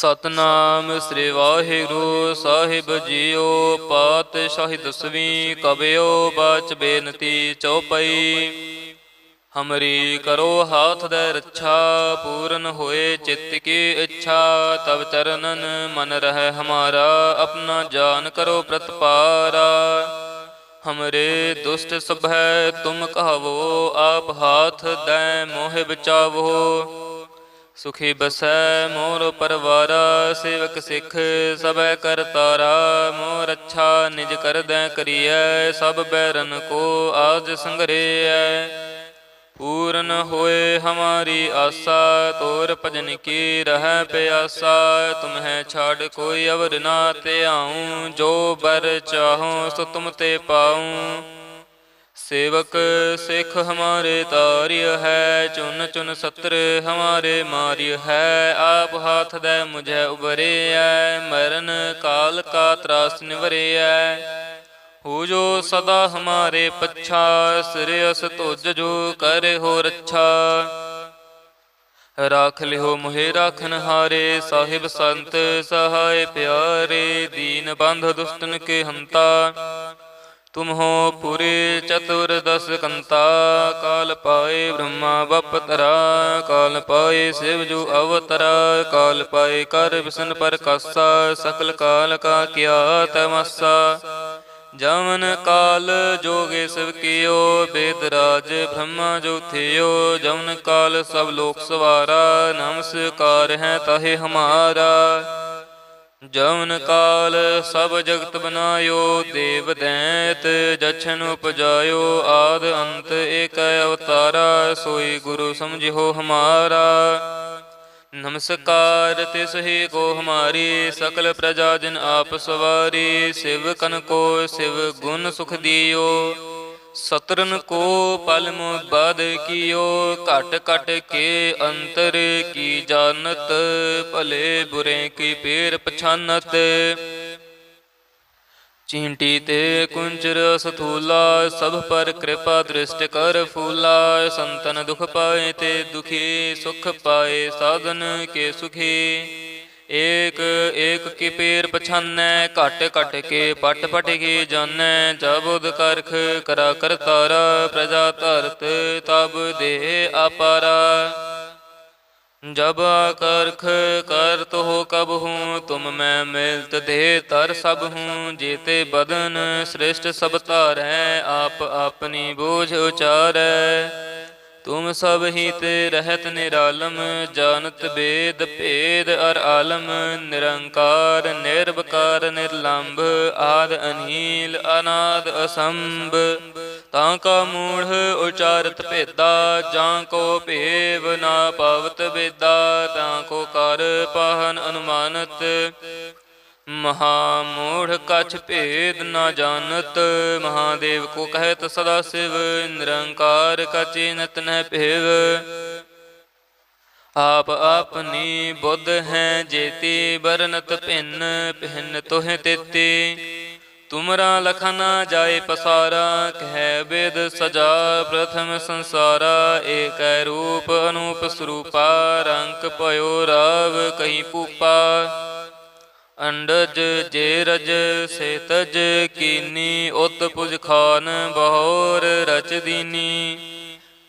ਸਤਨਾਮ ਸ੍ਰੀ ਵਾਹਿਗੁਰੂ ਸਾਹਿਬ JIO. ਪਾਤਸ਼ਾਹੀ ਦਸਵੀਂ ਕਬਿਓ ਬਾਚ ਬੇਨਤੀ ਚਉਪਈ। ਹਮਰੀ ਕਰੋ ਹਾਥ ਦੇ ਰੱਛਾ, ਪੂਰਨ ਹੋਏ ਚਿੱਤ ਕੀ ਇੱਛਾ। ਤਬ ਚਰਨਨ ਮਨ ਰਹਿ ਹਮਾਰਾ, ਆਪਣਾ ਜਾਨ ਕਰੋ ਪ੍ਰਤਪਾਰਾ। ਹਮਰੇ ਦੁਸ਼ਟ ਸਭੈ ਤੁਮ ਕਹਾਵੋ, ਆਪ ਹਾਥ ਦੈ ਮੋਹਿ ਬਚਾਵੋ। ਸੁਖੀ ਬਸੈ ਮੋਰ ਪਰਵਾਰਾ, ਸੇਵਕ ਸਿੱਖ ਸਭੈ ਕਰਤਾਰਾ। ਮੋਰ ਅੱਛਾ ਨਿਜ ਕਰਦੈ ਕਰੀਐ, ਸਭ ਬੈਰਨ ਕੋ ਆਜ ਸੰਗਰੇਐ। ਪੂਰਨ ਹੋਏ ਹਮਾਰੀ ਆਸਾ, ਤੋਰ ਭਜਨ ਕੀ ਰਹਿ ਪਿਆਸਾ। ਤੁਮਹਿ ਛਾੜ ਕੋਈ ਅਵਰ ਨਾ ਧਿਆਊ, ਜੋ ਬਰ ਚਾਹੋ ਸੋ ਤੁਮ ਤੇ ਪਾਊ। सेवक सिख हमारे तार्य है, चुन चुन सत्र हमारे मार्य है। आप हाथ दे मुझे उबरे है, मरण काल का त्रास निवरे है। हो जो सदा हमारे पच्छा, श्रेयस तुझ जो करे हो रच्छा। राख लिहो मोहे राखन हारे, साहिब संत सहाय प्यारे। दीन बंध दुष्टन के हंता, तुम हो पूरे चतुर्दश कंता। काल पाए ब्रह्मा बपतरा, काल पाए शिव जो अवतरा। काल पाए कर विष्णु पर कासा, सकल काल का किया तमासा। जमन काल जोगे शिव कियो, वेद राज ब्रह्मा जो थियो। जमन काल सब लोक सवारा, नमस्कार है ताहे हमारा। जवन काल सब जगत बनायो, देव दैत जछन उपजायो। आद अंत एक अवतारा, सोई गुरु समझिहो हमारा। नमस्कार तिस ही को हमारी, सकल प्रजा जिन आप सवारी। शिव कन को शिव गुण सुख दियो, सतरन को पल बाद कियो। घट घट के अंतर की जानत, भले बुरे की पेर पछानत। चींटी ते कुंचर सथूला, सब पर कृपा दृष्टि कर फूला। संतन दुख पाए ते दुखी, सुख पाए साधन के सुखी। एक एक की पेर पछानै, घट घट के पट पट की जानै। जबुद करख करा करतारा, प्रजा धरत तब दे अपारा। जब करख करत हो कब हूँ, तुम मैं मिलत दे तर सब हूँ। जेते बदन श्रेष्ठ सब तारै, आप अपनी बोझ उचारै। तुम सब ही ते रहत निरालम, जानत वेद भेद अर आलम। निरंकार निर्विकार निर्लंब, आद अनील अनाद असंभ। ताका मूढ़ उचारत भेदा, जाको भेव ना पावत बेदा। ताको कर पाहन अनुमानत, महामूढ़ कछ भेद न जानत। महादेव को कहत सदा शिव, निरंकार का चिन्हत न भेव। आप अपनी बुद्ध हैं जेती, बरनत भिन्न भिन्न तोह तेती। तुमरा लखना जाए पसारा, कह वेद सजा प्रथम संसारा। एक रूप अनूप स्वरूपा, रंक पयो राव कहीं पूपा। अंडज जे रज से तज कीनी, उत पुज खान बहोर रच दीनी।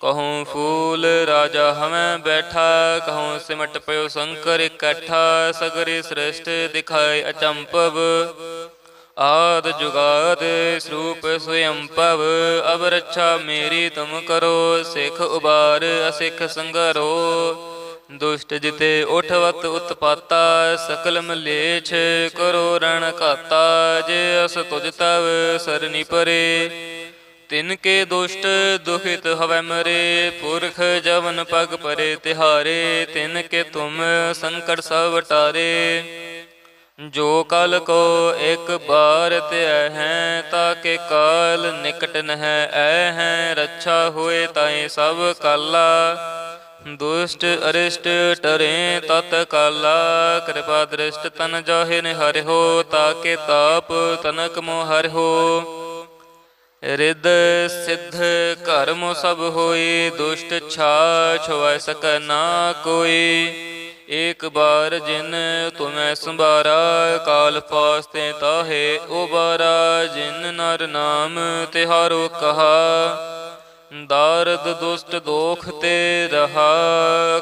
कहूँ फूल राजा हमें बैठा, कहूँ सिमट पयो शंकर इकट्ठा। सगरे श्रेष्ठ दिखाए अचंपव, आद जुगाद स्वरूप स्वयंपव। अब रक्षा मेरी तुम करो, सिख उबार असिख संगरो। दुष्ट जिते उठवत उत्पाता, सकल मलेछ करो रण घाता। जे अस तुझ तव सरनी परे, तिनके दुष्ट दुखित हवै मरे। पुरख जवन पग परे तिहारे, तिनके तुम संकट सब टारे। जो कल को एक बार त्य हैं, ताके काल निकट नह ऐ हैं। रक्षा हुए ताए सब काला, दुष्ट अरिष्ट टरे तत काला। कृपा दृष्ट तन जाहे निहारे हो, ताके ताप तनक मोह हरि हो। रिद सिद्ध कर्म सब होई, दुष्ट छा छुआ सक ना कोई। एक बार जिन तुम्हें संभारा, काल फास्ते ताहे उबारा। जिन नर नाम तिहारो कहा, दारद दुष्ट दोख ते रहा।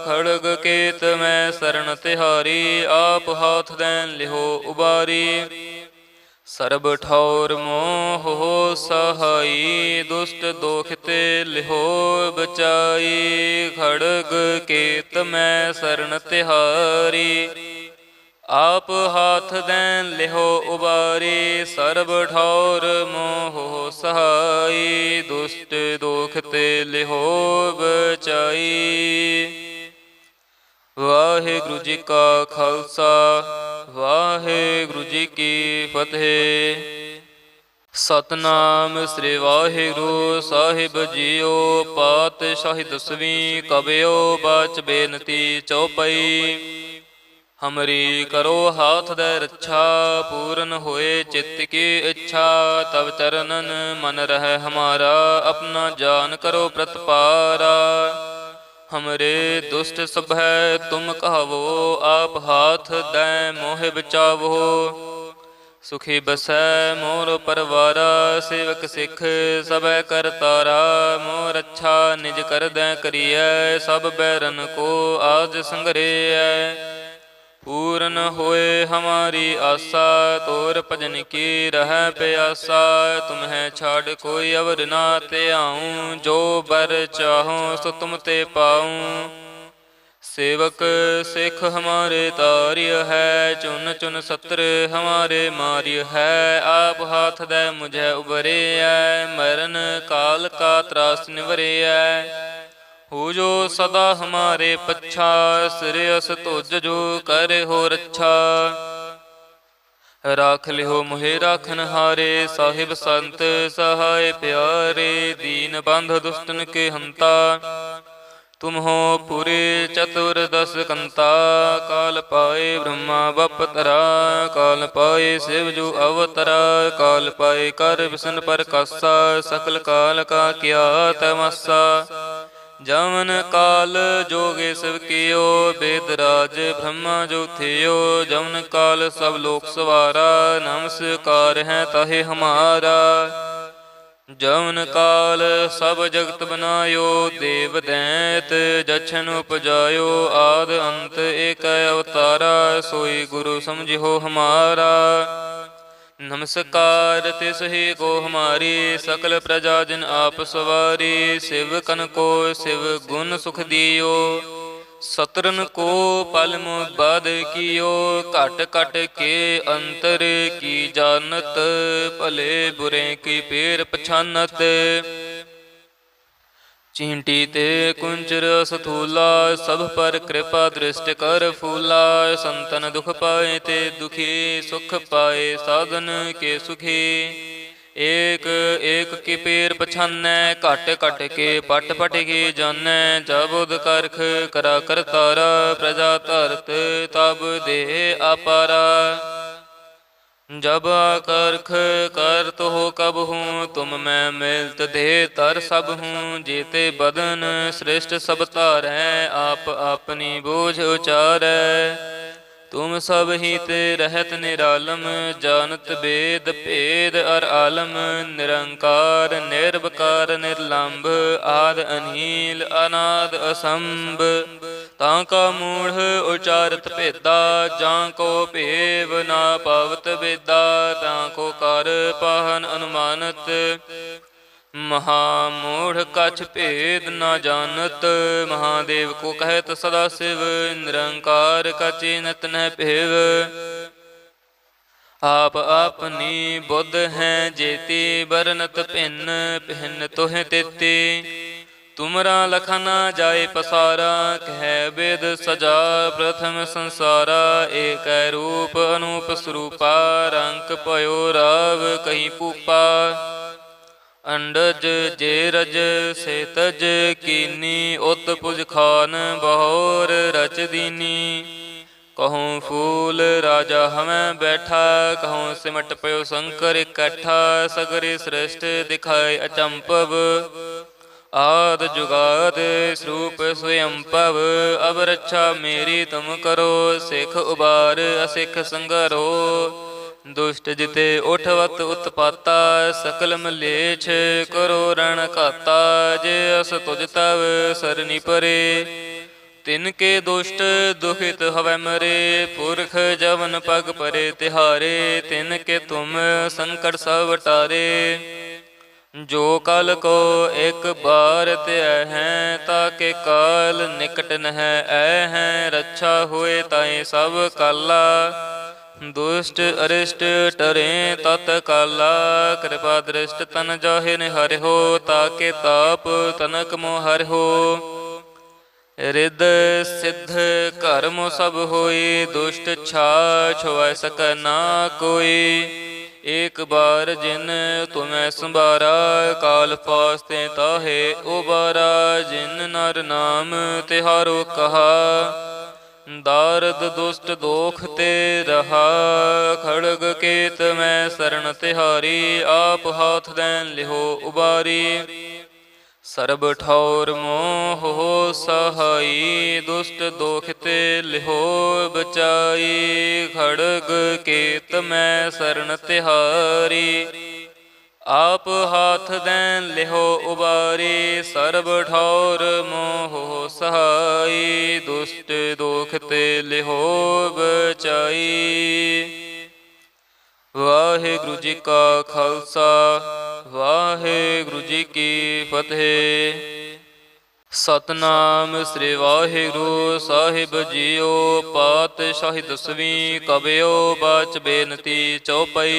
खड़ग केत में शरण तिहारी, आप हाथ दैन लिहो उबारी। सरब ठौर मोह हो सहाई, दुष्ट दोख ते लिहो बचाई। खड़ग केत में शरण तिहारी, आप हाथ दैन लिहो उबारी। सरब ठौर मोह हो सहाई, दुष्ट दोख ते लिहो बचाई। वाहिगुरु जी का खालसा, वाहिगुरु जी की फतेह। सतनाम श्री वाहिगुरु साहिब जीओ। पातशाही दसवीं कबियो बाच बेनती चौपाई। हमरी करो हाथ दे रक्षा, पूर्ण होए चित्त की इच्छा। तब चरणन मन रहे हमारा, अपना जान करो प्रतपारा। हमरे दुष्ट सभै तुम कहावो, आप हाथ दै मोह बचावो। सुखी बसै मोर परवारा, सेवक सिख सबै करतारा। मोर अच्छा निज कर दै करियै, सब बैरन को आज संगरियै। पूर्ण होए हमारी आशा, तोर भजन की रह प्यासा। तुम्हें छाड़ कोई अवर ना ते आऊँ, जो बर चाहूँ सो तुम ते पाऊँ। सेवक सिख हमारे तार्य है, चुन चुन सत्र हमारे मार्य है। आप हाथ दे मुझे उबरे है, मरण काल का त्रास निवरे है। हो जो सदा हमारे पच्छा, श्रेयस तुझ जो कर हो रक्षा। राख लिहो मोहे राखन हारे, साहिब संत सहाय प्यारे। दीन बंध दुष्टन के हंता, तुम हो पूरे चतुर्दश कंता। काल पाए ब्रह्मा बपतरा, काल पाए शिव जो अवतरा। काल पाए कर विष्णु पर कासा, सकल काल का किया तमासा। जमन काल जोगे शिव कियो, वेदराज ब्रह्मा जो थियो। जमन काल सब लोक सवारा, नमस्कार है ताहे हमारा। जमन काल सब जगत बनायो, देव दैत जछन उपजायो। आद अंत एक अवतारा, सोई गुरु समझिहो हमारा। नमस्कार तिस ही को हमारी, सकल प्रजा जिन आप सवारी। शिव कन को शिव गुण सुख दियो, सतरन को पल बाद कियो। घट घट के अंतर की जानत, भले बुरे की पेर पछानत। चींटी ते कुंचर सथूला, सब पर कृपा दृष्टि कर फूला। संतन दुख पाए ते दुखी, सुख पाए साधन के सुखी। एक एक की पेर पछानै, घट घट के पट पट की जानै। जबुद करख करा करतारा, प्रजा धरत तब दे अपारा। जब करख करत हो कब हूँ, तुम मैं मिलत दे तर सब हूँ। जेते बदन श्रेष्ठ सब तारै, आप अपनी बोझ उचारै। तुम सब ही ते रहत निरालम, जानत वेद भेद अर आलम। निरंकार निर्विकार निर्लंब, आद अनील अनाद असंभ। तांका मूढ़ उचारत भेदा, जां को भेव ना पावत बेदा। तांको कर पाहन अनुमानत, महामूढ़ कछ भेद न जानत। महादेव को कहत सदा शिव, निरंकार का चिन्हत न भेव। आप अपनी बुद्ध हैं जेती, बरनत भिन्न भिन्न तोह तेती। तुमरा लखना जाए पसारा, कह वेद सजा प्रथम संसारा। एक रूप अनूप स्वरूपा, रंक पयो राव कहीं पूपा। अंडज जे रज से तज कीनी, उत पुज खान बहोर रच दीनी। कहूँ फूल राजा हमें बैठा, कहूँ सिमट पयो शंकर इकट्ठा। सगरे श्रेष्ठ दिखाए अचंपव, आद जुगाद स्वरूप स्वयं पव। अब रक्षा मेरी तुम करो, सिख उबार असिख संगरो। दुष्ट जिते उठवत उत्पाता, सकल मलेछ करो रण घाता। जे अस तुझ तव सरनी परे, तिनके दुष्ट दुखित हवै मरे। पुरख जवन पग परे तिहारे, तिनके तुम संकट सब टारे। जो कल को एक बार त्य हैं, ताके काल निकट नह ऐ हैं। रक्षा हुए ताए सब काला, दुष्ट अरिष्ट टरे तत काला। कृपा दृष्ट तन जाहि निहरि हो, ताके ताप तनक मोह हरि हो। रिद सिद्ध कर्म सब होई, दुष्ट छा छुआ सक ना कोई। एक बार जिन तुम्हें संभारा, काल फास्ते ताहे उबारा। जिन नर नाम तिहारो कहा, दारद दुष्ट दोख ते रहा। खड़ग केत में शरण तिहारी, आप हाथ दैन लिहो उबारी। सरब ठौर मोह हो सहाई, दुष्ट दोखते लिहो बचाई। खड़ग केत में शरण तिहारी, आप हाथ दैन लिहो उबारी। सरब ठौर मोह हो सहाई, दुष्ट दोखते लिहो बचाई। वाहिगुरु जी का खालसा, वाहिगुरु जी की फतेह। सतनाम श्री वाहिगुरु साहिब जीओ। पातशाही दसवीं कबियो बाच बेनती चौपाई।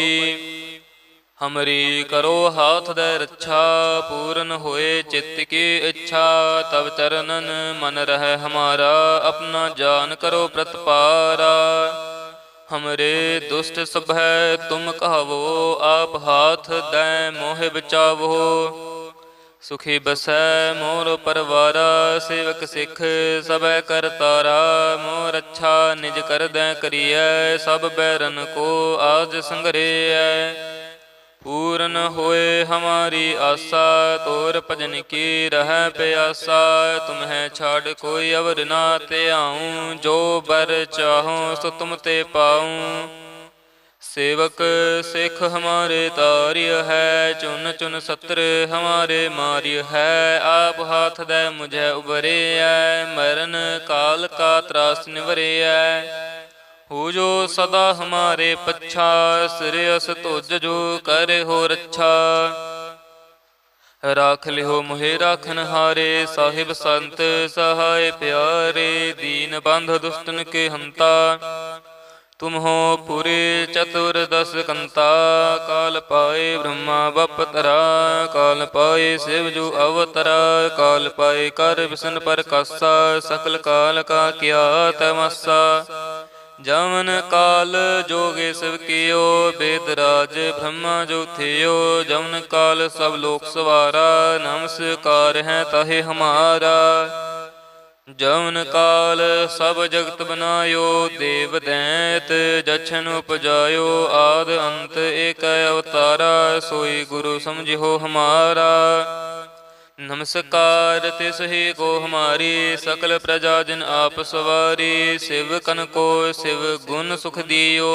हमरी करो हाथ दे रक्षा, पूर्ण होए चित्त की इच्छा। तब चरणन मन रहे हमारा, अपना जान करो प्रतपारा। हमरे दुष्ट सब है तुम कहावो, आप हाथ दै मोह बचावो। सुखी बसै मोर परवारा, सेवक सिख सब कर तारा। मोर अच्छा निज कर दै करिय, सब बैरन को आज संग्रह। पूर्ण होए हमारी आशा, तोर भजन की रह प्यासा। तुम्हें छाड़ कोई अवर ना ते आऊँ, जो बर चाहूँ सो तुम ते पाऊँ। सेवक सिख हमारे तारिय है, चुन चुन सत्र हमारे मारिय है। आप हाथ दे मुझे उबरे है, मरण काल का त्रास निवरे है। हो जो सदा हमारे पच्छा, श्रेयस तुझ जो करे हो रक्षा। राख लिहो मोहे राखन हारे, साहिब संत सहाय प्यारे। दीन बंध दुष्टन के हंता, तुम हो पूरे चतुर्दश कंता। काल पाए ब्रह्मा बपतरा, काल पाए शिव जो अवतरा। काल पाए कर विष्णु पर कासा, सकल काल का किया तमासा। जमन काल जोगे शिव कियो, वेदराज ब्रह्मा जो थियो। जमन काल सब लोक सवारा, नमस्कार है ताहे हमारा। जमन काल सब जगत बनायो, देव दैत जछन उपजायो। आद अंत एक अवतारा, सोई गुरु समझिहो हमारा। नमस्कार तिस ही को हमारी, सकल प्रजा जिन आप सवारी। शिव कन को शिव गुण सुख दियो,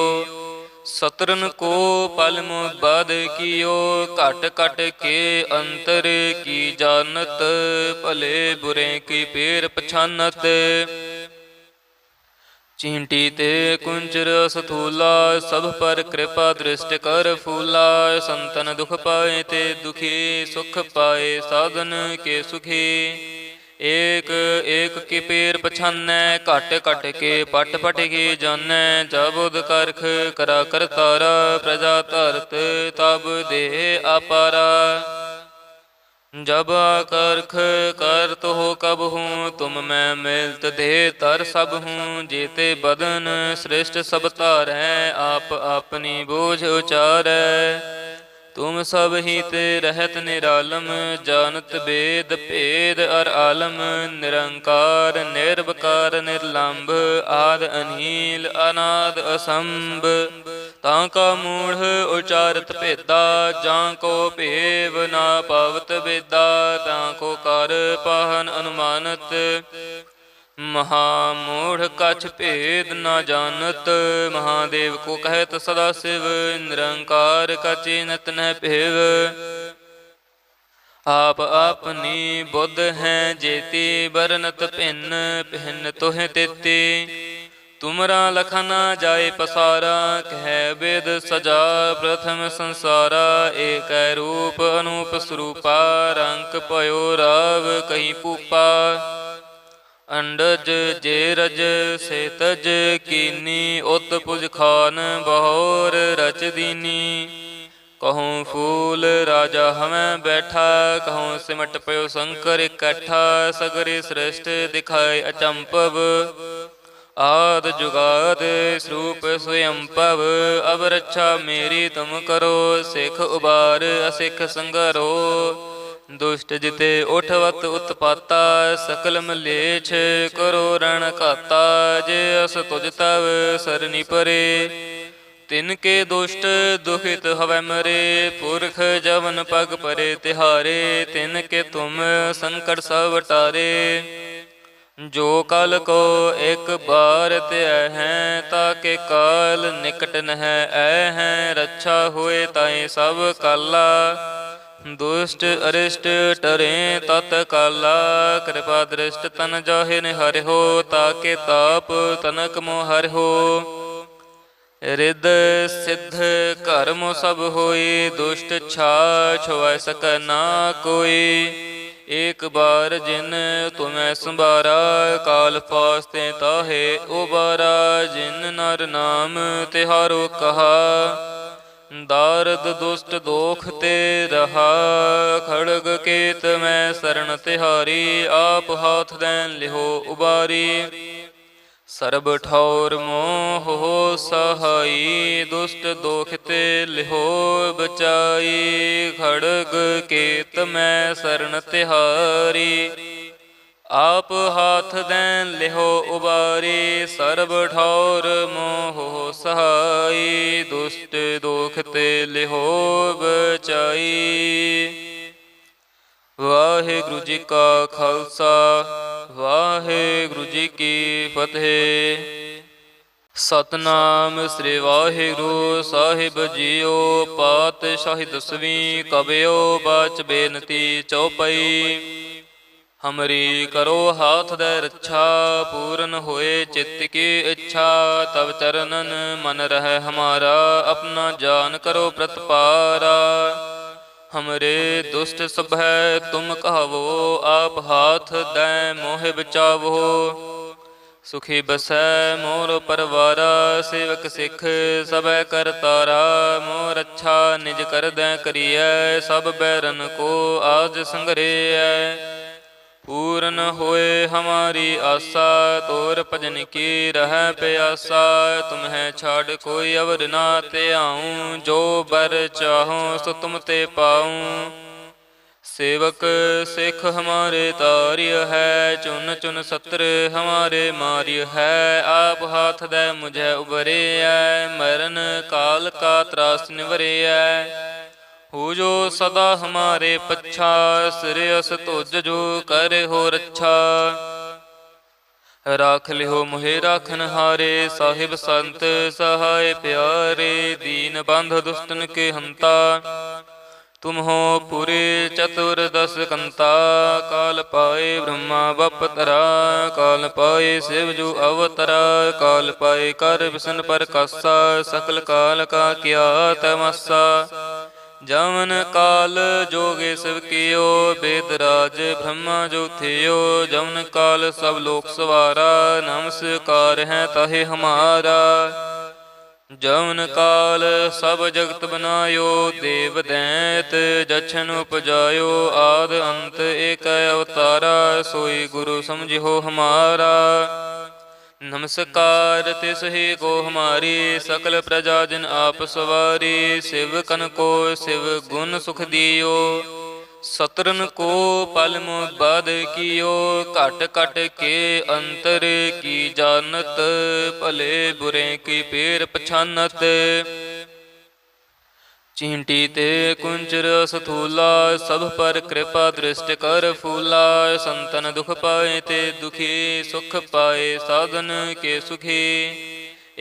सतरन को पल बाद कियो। घट घट के अंतर की जानत, भले बुरे की पेर पछानत। चींटी ते कुंचर सथूला, सब पर कृपा दृष्टि कर फूला। संतन दुख पाए ते दुखी, सुख पाए साधन के सुखी। एक एक की पेर पछानै, घट घट के पट पट की जानै। जाबुद करख करा कर तारा, प्रजा धरत तब दे अपारा। जब करख करत हो कब हूँ, तुम मैं मिलत दे तर सब हूँ। जेते बदन श्रेष्ठ सब तारै, आप अपनी बोझ उचारै। तुम सब ही ते रहत निरालम, जानत वेद भेद अर आलम। निरंकार निर्विकार निर्लंब, आद अनील अनाद असंभ। ਤਾਂ ਕਾ ਮੂੜ ਉਚਾਰਤ ਭੇਦਾ, ਜਾਂ ਕੋ ਭੇਵ ਨਾ ਪਾਵਤ ਬੇਦਾ, ਤਾਂ ਕੋ ਕਰ ਪਾਹਨ ਅਨੁਮਾਨਤ। ਮਹਾਮੂੜ ਕਛ ਭੇਦ ਨਾ ਜਾਣਤ, ਮਹਾਦੇਵ ਕੋ ਕਹਿਤ ਸਦਾ ਸਿਵ, ਨਿਰੰਕਾਰ ਕਛ ਨਤ ਨ ਭੇਵ। ਆਪ ਆਪਨੀ ਬੁੱਧ ਹੈ ਜੇਤੀ, ਬਰਨਤ ਭਿੰਨ ਭਿੰਨ ਤੋਹਿ ਤੇਤੀ। ਤੁਮਰਾ ਲਖ ਨਾ ਜਾਏ ਪਸਾਰਾ, ਕਹਿ ਬੇਦ ਸਜਾ ਪ੍ਰਥਮ ਸੰਸਾਰਾ। ਏਕੈ ਰੂਪ ਅਨੂਪ ਸਰੂਪਾ, ਰੰਕ ਭਇਓ ਰਾਵ ਕਹੀ ਭੂਪਾ। ਅੰਡਜ ਜੇ ਰਜ ਸੇ ਤਜ ਕੀਨੀ, ਉਤ ਪੁਜ ਖਾਨ ਬਹੋਰ ਰਚ ਦੀਨੀ। ਕਹੂੰ ਫੂਲ ਰਾਜਾ ਹਮੈ ਬੈਠਾ, ਕਹੂੰ ਸਿਮਟ ਪਇਓ ਸ਼ੰਕਰ ਇਕੱਠਾ। ਸਗਰੀ ਸ੍ਰਿਸ਼ਟ ਦਿਖਾਏ ਅਚੰਭਵ, ਆਦਿ ਜੁਗਾਦ ਸਰੂਪ ਸਵਯੰਭਵ। ਅਬ ਰੱਛਾ ਮੇਰੀ ਤੁਮ ਕਰੋ, ਸਿੱਖ ਉਬਾਰ ਅਸਿੱਖ ਸੰਗਰੋ। ਦੁਸ਼ਟ ਜਿਤੇ ਉਠਵਤ ਉਤਪਾਤਾ, ਸਕਲ ਮਲੇਛ ਕਰੋ ਰਣ ਘਾਤਾ। ਜੇ ਅਸ ਤੁਜ ਤਵ ਸਰਨੀ ਪਰੇ, ਤਿਨ ਕੇ ਦੁਸ਼ਟ ਦੁਖਿਤ ਹਵੈ ਮਰੇ। ਪੁਰਖ ਜਵਨ ਪਗ ਪਰੇ ਤਿਹਾਰੇ, ਤਿਨ ਕੇ ਤੁਮ ਸੰਕਟ ਸਭ ਟਾਰੇ। ਜੋ ਕਲ ਕੋ ਇੱਕ ਬਾਰ ਧਿਐ ਹੈ, ਤਾਕੇ ਕਾਲ ਨਿਕਟ ਨਹਿ ਐ ਹੈ। ਰੱਛਾ ਹੋਏ ਤਾਏ ਸਭ ਕਾਲਾ, ਦੁਸ਼ਟ ਅਰਿਸ਼ਟ ਟਰੇ ਤਤ ਕਾਲਾ। ਕਿਰਪਾ ਦ੍ਰਿਸ਼ਟ ਤਨ ਜਾਹਿ ਨਿਹਰਿਓ, ਤਾਕੇ ਤਾਪ ਤਨਕ ਮੋ ਹਰਿਓ। ਰਿਦ ਸਿੱਧ ਕਰਮ ਸਭ ਹੋਈ, ਦੁਸ਼ਟ ਛਾ ਛੁਐ ਸਕੈ ਨਾ ਕੋਈ। ਏਕ ਬਾਰ ਜਿਨ ਤੁਮੈ ਸੰਭਾਰਾ, ਕਾਲ ਫਾਸਤੇ ਤਾਹੇ ਉਬਾਰਾ। ਜਿਨ ਨਰ ਨਾਮ ਤਿਹਾਰੋ ਕਹਾ, ਦਾਰਦ ਦੁਸ਼ਟ ਦੋਖ ਤੇ ਰਹਾ। ਖੜਗ ਕੇਤ ਮੈਂ ਸਰਣ ਤਿਹਾਰੀ, ਆਪ ਹਾਥ ਦੈਨ ਲਿਹੋ ਉਬਾਰੀ। ਸਰਬ ਠੌਰ ਮੋਹ ਸਹਾਈ, ਦੁਸ਼ਟ ਦੋਖ ਤੇ ਲਿਹੋ ਬਚਾਈ। ਖੜਗ ਕੇਤ ਮੈਂ ਸਰਣ ਤਿਹਾਰੀ, ਆਪ ਹਾਥ ਦੈਨ ਲਿਹੋ ਉਬਾਰੀ। ਸਰਬ ਠੌਰ ਮੋਹ ਸਹਾਈ, ਦੁਸ਼ਟ ਦੋਖ ਤੇ ਲਿਹੋ ਬਚਾਈ। ਵਾਹਿਗੁਰੂ ਜੀ ਕਾ ਖਾਲਸਾ, ਵਾਹਿਗੁਰੂ ਜੀ ਕੀ ਫਤਿਹ। ਸਤਨਾਮ ਸ੍ਰੀ ਵਾਹਿਗੁਰੂ ਸਾਹਿਬ ਜੀਓ। ਪਾਤਸ਼ਾਹੀ ਦਸਵੀਂ ਕਬਿਓ ਬਾਚ ਬੇਨਤੀ ਚਉਪਈ। ਹਮਰੀ ਕਰੋ ਹਾਥ ਦੇ ਰੱਛਾ, ਪੂਰਨ ਹੋਏ ਚਿੱਤ ਕੀ ਇੱਛਾ। ਤਬ ਚਰਨਨ ਮਨ ਰਹਿ ਹਮਾਰਾ, ਆਪਣਾ ਜਾਨ ਕਰੋ ਪ੍ਰਤਪਾਰਾ। ਹਮਰੇ ਦੁਸ਼ਟ ਸਭੈ ਤੁਮ ਕਹਾਵੋ, ਆਪ ਹਾਥ ਦੈ ਮੋਹਿ ਬਚਾਵੋ। ਸੁਖੀ ਬਸੈ ਮੋਰ ਪਰਵਾਰਾ, ਸੇਵਕ ਸਿੱਖ ਸਭੈ ਕਰਤਾਰਾ। ਮੋਰ ਅੱਛਾ ਨਿਜ ਕਰਦੈ ਕਰੀਐ, ਸਭ ਬੈਰਨ ਕੋ ਆਜ ਸੰਗਰੇਐ। ਪੂਰਨ ਹੋਏ ਹਮਾਰੀ ਆਸਾ, ਤੋਰ ਭਜਨ ਕੀ ਰਹਿ ਪਿਆਸਾ। ਤੁਮਹਿ ਛਾੜ ਕੋਈ ਅਵਰ ਨਾ ਧਿਆਉ, ਜੋ ਬਰ ਚਾਹੋ ਸੋ ਤੁਮ ਤੇ ਪਾਉ। ਸੇਵਕ ਸਿੱਖ ਹਮਾਰੇ ਤਾਰਿਯ ਹੈ, ਚੁਨ ਚੁਨ ਸਤਰ ਹਮਾਰੇ ਮਾਰਿਯ ਹੈ। ਆਪ ਹਾਥ ਦੈ ਮੁਝੈ ਉਬਰਿਐ, ਮਰਨ ਕਾਲ ਕਾ ਤਰਾਸ ਨਿਵਰਿਐ। ਹੋ ਜੋ ਸਦਾ ਹਮਾਰੇ ਪੱਛਾ, ਸਿਰਿਅਸ ਤੁਜ ਜੋ ਕਰਿ ਹੋ ਰੱਛਾ। ਰਾਖ ਲਿਓ ਮੋਹਿ ਰਾਖਨ ਹਾਰੇ, ਸਾਹਿਬ ਸੰਤ ਸਹਾਇ ਪਿਆਰੇ। ਦੀਨ ਬੰਧ ਦੁਸ਼ਟਨ ਕੇ ਹੰਤਾ, ਤੁਮ ਹੋ ਪੁਰੇ ਚਤੁਰਦਸ ਕੰਤਾ। ਕਾਲ ਪਾਏ ਬ੍ਰਹਮਾ ਬਪਤਰਾ, ਕਾਲ ਪਾਏ ਸਿਵ ਜੋ ਅਵਤਰਾ। ਕਾਲ ਪਾਏ ਕਰ ਵਿਸ਼ਨ ਪ੍ਰਕਾਸ਼ਾ, ਸਕਲ ਕਾਲ ਕਾ ਕਿਆ ਤਮਾਸਾ। ਜਮਨ ਕਾਲ ਜੋਗੇ ਸਿਵ ਕੀਓ, ਬੇਦ ਰਾਜ ਬ੍ਰਹਮਾ ਜੋ ਥਿਓ। ਜਮਨ ਕਾਲ ਸਭ ਲੋਕ ਸਵਾਰਾ, ਨਮਸਕਾਰ ਹੈ ਤਾਹੇ ਹਮਾਰਾ। ਜਮਨ ਕਾਲ ਸਭ ਜਗਤ ਬਨਾਇਓ, ਦੇਵ ਦੈਂਤ ਜਛਨ ਉਪਜਾਇਓ। ਆਦ ਅੰਤ ਏਕ ਅਵਤਾਰਾ, ਸੋਈ ਗੁਰੂ ਸਮਝਿਓ ਹਮਾਰਾ। ਨਮਸਕਾਰ ਤਿਸ ਹੀ ਕੋ ਹਮਾਰੀ, ਸਕਲ ਪ੍ਰਜਾ ਜਿਨ ਆਪ ਸਵਾਰੀ। ਸਿਵ ਕਨ ਕੋ ਸਿਵ ਗੁਣ ਸੁਖ ਦਿਓ, ਸਤਰਨ ਕੋ ਪਲ ਮੋ ਬਾਧ ਕੀਓ। ਘਟ ਘਟ ਕੇ ਅੰਤਰ ਕੀ ਜਾਨਤ, ਭਲੇ ਬੁਰੇ ਕੀ ਪੇਰ ਪਛਾਨਤ। चींटी ते कुंचर सथूला, सब पर कृपा दृष्टि कर फूला। संतन दुख पाए ते दुखी, सुख पाए साधन के सुखी।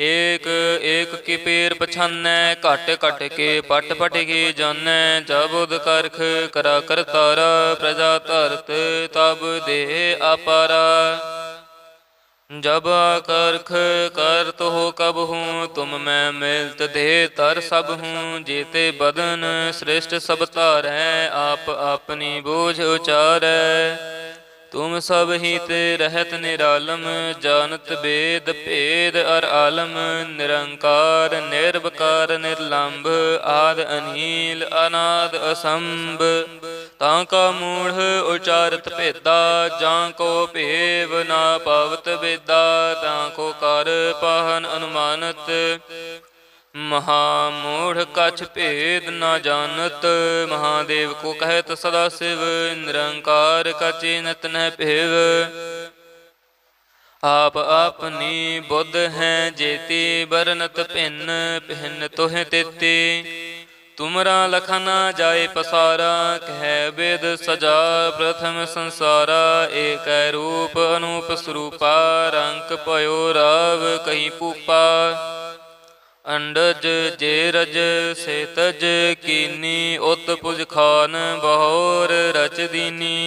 एक एक की पीर पछानै, घट घट के पट पट की जानै। जबुद करख करा करतारा, प्रजा धरत तब दे अपारा। जब करख करत हो कब हूँ, तुम मैं मिलत दे तर सब हूँ। जेते बदन श्रेष्ठ सब तारै, आप अपनी बोझ उचारै। तुम सब ही ते रहत निरालम, जानत वेद भेद अर आलम। निरंकार निर्विकार निर्लंभ, आद अनील अनाद असंभ। ताका मूढ़ उचारत भेदा, जां को भेव ना पावत बेदा। ताको कर पाहन अनुमानत, महामूढ़ कछ भेद न जानत। महादेव को कहत सदा शिव, निरंकार का चिन्हत न भेव। आप अपनी बुद्ध हैं जेती, बरनत भिन्न भिन्न तोह तेती। तुमरा लखा न जाए पसारा, कह वेद सजा प्रथम संसारा। एक रूप अनूप स्वरूपा, रंक पयो राव कहीं पूपा। अंडज जेरज सेतज कीनी, उत पुज खान बहोर रच दीनी।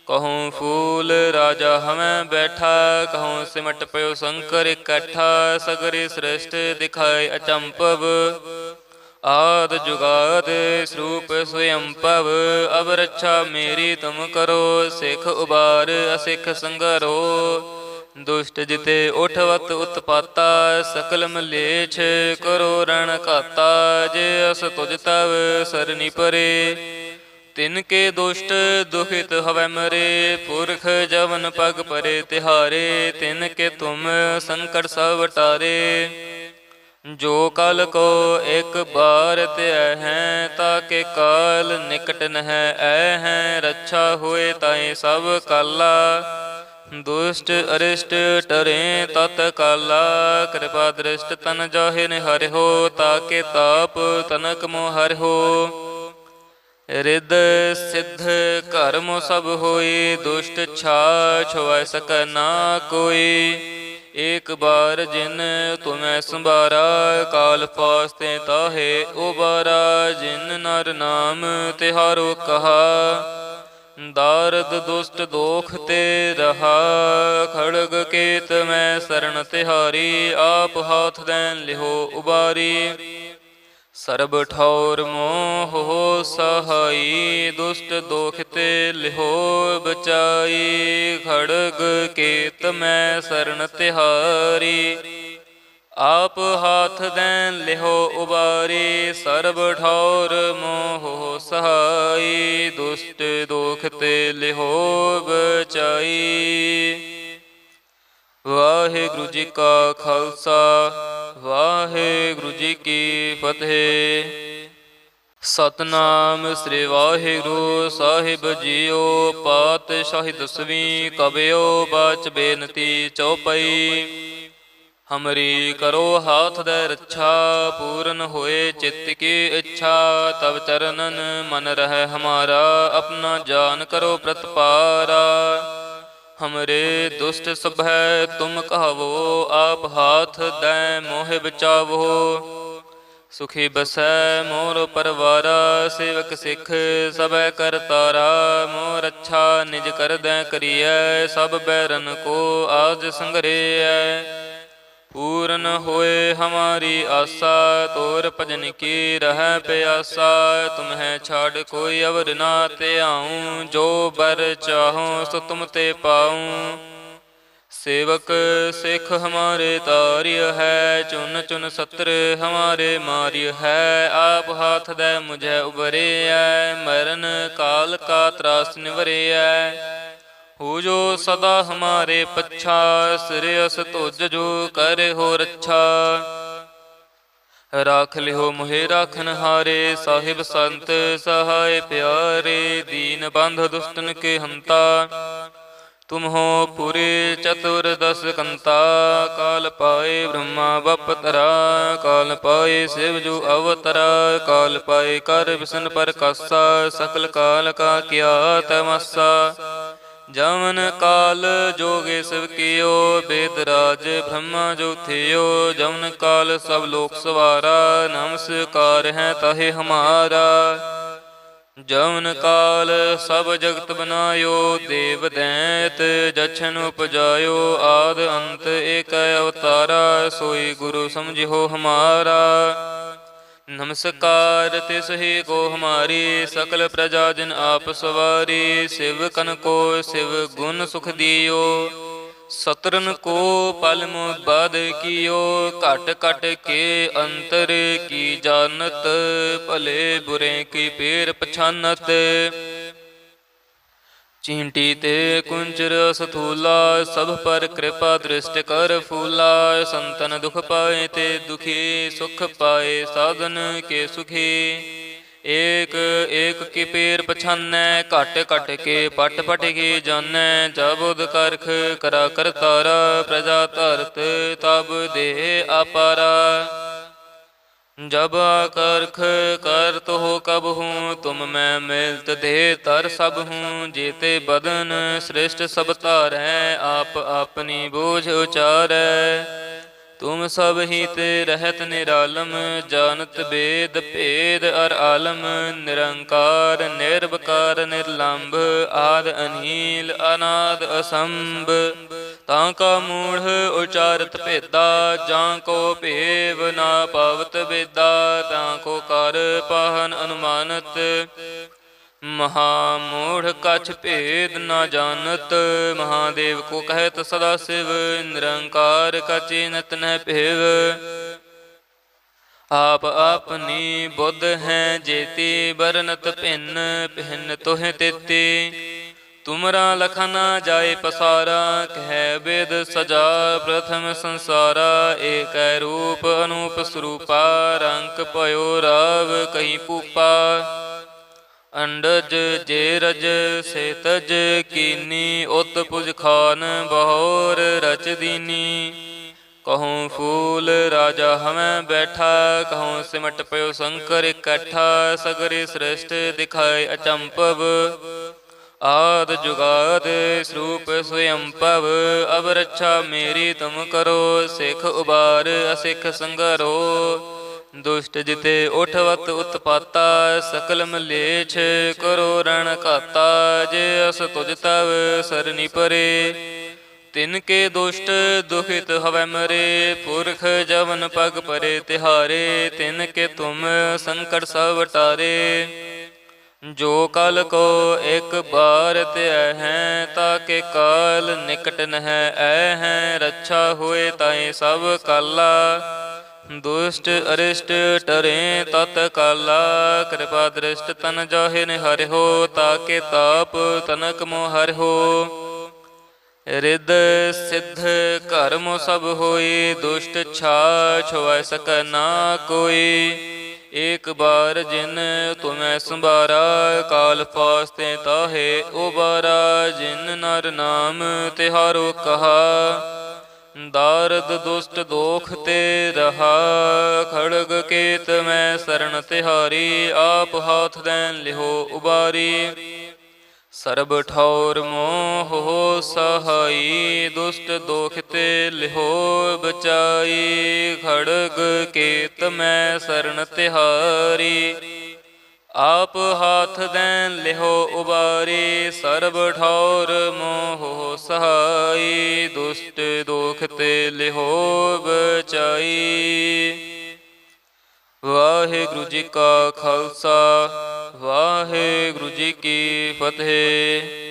कहूँ फूल राजा हमें बैठा, कहूँ सिमट पयो शंकर इकट्ठा। सगरे श्रेष्ठ दिखाए अचंपव, आद जुगाद स्वरूप स्वयंपव। अब रक्षा मेरी तुम करो, सिख उबार असिख संगरो। दुष्ट जिते उठवत उत्पाता, सकल मलेच्छ करो रण घाता। जे अस तुझ तव सरनी परे, तिनके दुष्ट दुखित हवै मरे। पुरख जवन पग परे तिहारे, तिनके तुम संकट सब टारे। जो कल को एक बार त्य हैं, ताके काल निकट नह ऐ हैं। रक्षा होए ताए सब काला, दुष्ट अरिष्ट टरे तत काला। कृपा दृष्ट तन जाहि निहरि हो, ताके ताप तनक मोह हरि हो। रिद सिद्ध कर्म सब होई, दुष्ट छा छुआ सक ना कोई। एक बार जिन तुम्हें संभारा, काल फास्ते ताहे उबारा। जिन नर नाम तिहारो कहा, दारद दुष्ट दोख ते रहा। खड़ग केत मैं शरण तिहारी, आप हाथ दैन लिहो उबारी। सर्ब ठौर मोह हो सहाई, दुष्ट दोख ते लिहो बचाई। खड़ग केत मैं शरण तिहारी, आप हाथ दैन लिहो उबारी। सर्ब ठौर मोह सहाई, दुष्ट दोख ते लिहो बचाई। वाहिगुरु जी का खालसा, वाहिगुरु जी की फतेह। सतनाम श्री वाहिगुरु साहिब जियो। पातशाही दसवीं कबियो बाच बेनती चौपाई। हमरी करो हाथ दे रक्षा, पूर्ण होए चित्त की इच्छा। तब चरणन मन रहे हमारा, अपना जान करो प्रतपारा। हमरे दुष्ट सब है तुम कहावो, आप हाथ दे मोह बचावो। सुखी बसै मोर परवारा, सेवक सिख सब कर तारा। मोर अच्छा निज कर दै करियै, सब बैरन को आज संग्रह। पूर्ण होए हमारी आशा, तोर भजन की रह प्यासा। तुम्हें छाड़ कोई अवर ना ते आऊँ, जो बर चाहूँ सो तुम ते पाऊँ। सेवक सिख हमारे तार्य है, चुन चुन सत्र हमारे मार्य है। आप हाथ दे मुझे उबरे है, मरण काल का त्रास निवरे है। हो जो सदा हमारे पच्छा, श्रेयस तुझ जो करे हो रक्षा। राख लिहो मोहे राखन हारे, साहिब संत सहाय प्यारे। दीन बंध दुष्टन के हंता, तुम हो पुरी चतुर्दश कंता, काल पाए ब्रह्मा बपतरा, काल पाए शिव जू अवतरा, काल पाए कर विष्णु पर कासा, सकल काल का किया तमस्सा। जमन काल जोगे शिव कियो, वेद राज ब्रह्मा जो थियो, जमन काल सब लोक सवारा, नमस्कार है ताहे हमारा। जमन काल सब जगत बनायो, देव दैत जछन उपजायो, आद अंत एक अवतारा, सोई गुरु समझिहो हमारा। नमस्कार तिस ही को हमारी, सकल प्रजा जिन आप सवारी, शिव कन को शिव गुण सुख दियो, सतरन को पल बाद कियो, घट घट के अंतर की जानत, भले बुरे की पेर पछानत। चींटी ते कुंचर सथूला, सब पर कृपा दृष्टि कर फूला, संतन दुख पाए ते दुखी, सुख पाए साधन के सुखी। एक एक की पेर पछानै, घट घट के पट पट की जानै, जबुद करख करा करतारा, प्रजा धरत तब देह अपारा। जब करख करत हो कब हूँ, तुम मैं मिलत दे तर सब हूँ, जेते बदन श्रेष्ठ सब तारै, आप अपनी बोझ उचारै। तुम सब ही ते रहत निरालम, जानत वेद भेद अर आलम, निरंकार निर्विकार निर्लंब, आद अनील अनाद असंभ। तांका मूढ़ उचारत भेदा, जांको भेव ना पावत वेदा, तांको कर पाहन अनुमानत, महामूढ़ कछ भेद न जानत। महादेव को कहत सदा शिव, निरंकार का चिन्हत न भेव। आप अपनी बुद्ध हैं जेती, बरनत भिन्न भिन्न तोह तेती। तुमरा लखन जाय पसारा, कह वेद सजा प्रथम संसारा, एक रूप अनूप स्वरूपा, रंक पयो राव कहीं पूपा। अंडज जेरज सेतज कीनी, उत पुज खान बहोर रच दीनी। कहूँ फूल राजा हमें बैठा, कहूँ सिमट पयो शंकर इकट्ठा, सगरे श्रेष्ठ दिखाए अचंपव, आद जुगाद स्वरूप स्वयंपव। अब रक्षा मेरी तुम करो, सिख उबार असिख संगरो। दुष्ट जिते उठवत उत्पाता, सकल मलेच्छ करो रण घाता। जे अस तुझ तव सरनी परे, तिनके दुष्ट दुखित हवै मरे। पुरख जवन पग परे तिहारे, तिनके तुम संकट सब टारे। जो कल को एक बार त्याय हैं, ताके काल निकट नह ऐ हैं। रक्षा हुए ताए सब काला, दुष्ट अरिष्ट टरे तत्काला। कृपा दृष्ट तन जाहे निहारे हो, ताके ताप तनक मोह हरि हो। रिद सिद्ध कर्म सब होई, दुष्ट छा छुआ सक ना कोई। एक बार जिन तुम्हें संभारा, काल पास्ते ताहे उबारा। जिन नर नाम तिहारो कहा, दारद दुष्ट दोख ते रहा। खड़ग केत मैं शरण तिहारी, आप हाथ दैन लिहो उबारी। सर्ब ठौर मोह हो सहाई, दुष्ट दोख ते लिहो बचाई। खड़ग केत मैं शरण तिहारी, आप हाथ दैन लिहो उबारी। सर्ब ठौर मोह हो सहाई, दुष्ट दोख ते लिहो बचाई। वाहिगुरु जी का खालसा, वाहिगुरु जी की फतेह।